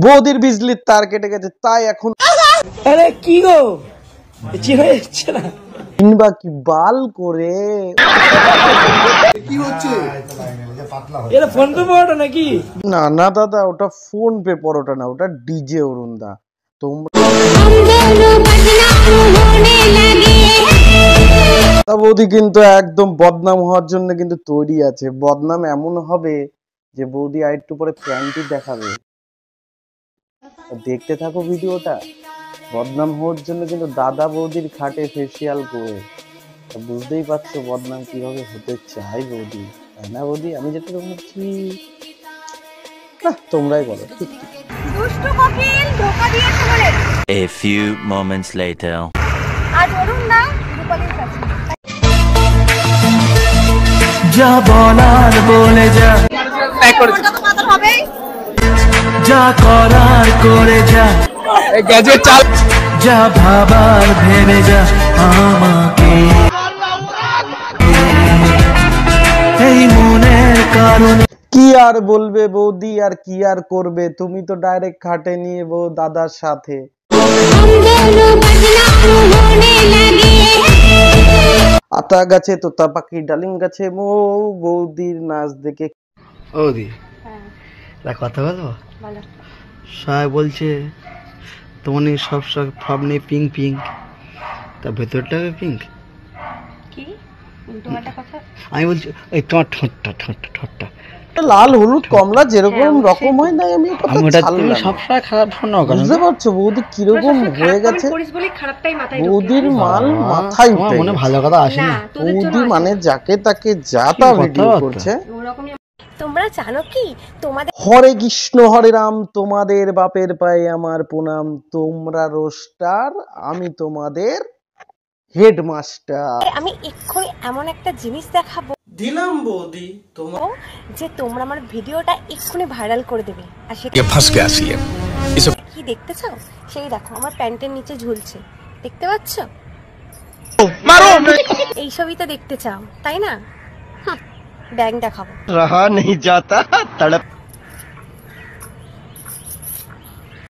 বৌদির বিজলির তার কেটে গেছে, তাই এখন আরে কি গো কি হয়েছে না কিংবা কি বাল করে কি হচ্ছে? এটা ফোন পে পড়াটা নাকি? না না দাদা, ওটা ফোন পে পরোটা না, ওটা ডিজে অরুণদা। তোমরা বৌদি কিন্তু একদম বদনাম হওয়ার জন্য কিন্তু তৈরি আছে। বদনাম এমন হবে যে বৌদি আর একটু পরে প্যান্টি দেখাবে, দেখতে থাকো ভিডিওটা। বদনাম হওয়ার জন্য কিন্তু দাদা বৌদির খাটে ফেসিয়াল করে, বুঝতেই পারছো বদনাম কিভাবে হতে চাই বৌদি, তাই না বৌদি? আমি যেটা বলছি তোমরাই বলো। দুষ্টু কোকিল ধোকা দিয়েছে বলে। A few moments later. আজ অরুণ না রূপালীর কাছে যা বলার বলে যা, ওটা তো মাথার হবে। যা করার করে যা, গ্যাজেট চাল, যা ভাবার ভেবে যা আমাকে, এই মনের কারণে। কি আর বলবে বৌদি, আর কি আর করবে? তুমি তো ডাইরেক্ট খাটে নিয়ে বউ দাদার সাথে। আতা গাছে তোতা পাখি ডালিম গাছে মৌ, বৌদির নাচ দেখে। বৌদি কথা বলবো? সবাই বলছে তোমার নাকি সব সব নেই পিঙ্ক পিঙ্ক, তা ভেতরটা পিঙ্ক কি উল্টোপাল্টা কথা? আমি বলছি এই তোমার ঠোঁটটা ঠোঁটটা ঠোঁটটা লাল হলুদ কমলা যেরকম রকম হয় না, আমি তুমি সবসময় খারাপ শোনো, বুঝতে পারছো বৌদি কিরকম হয়ে গেছে? বৌদির মাল মাথায় উঠে মনে ভালো কথা আসে না। বৌদি মানে যাকে তাকে যা তা ভিডিও করছে। তোমরা জানো কি তোমাদের হরে কৃষ্ণ হরে রাম, তোমাদের বাপের পায়ে আমার প্রণাম। তোমরা রোস্টার, আমি তোমাদের হেডমাস্টার। আমি এক্ষুনি এমন একটা জিনিস দেখাবো দিলাম বৌদি তোমার, যে তোমরা আমার ভিডিওটা এক্ষুনি ভাইরাল করে দেবে। আর সেটা কি দেখতে চাও? সেই দেখো আমার প্যান্টের নিচে ঝুলছে, দেখতে পাচ্ছ? এই সবই তো দেখতে চাও তাই না? ব্যাং দেখাবো। রহা নেই যাতা তড়প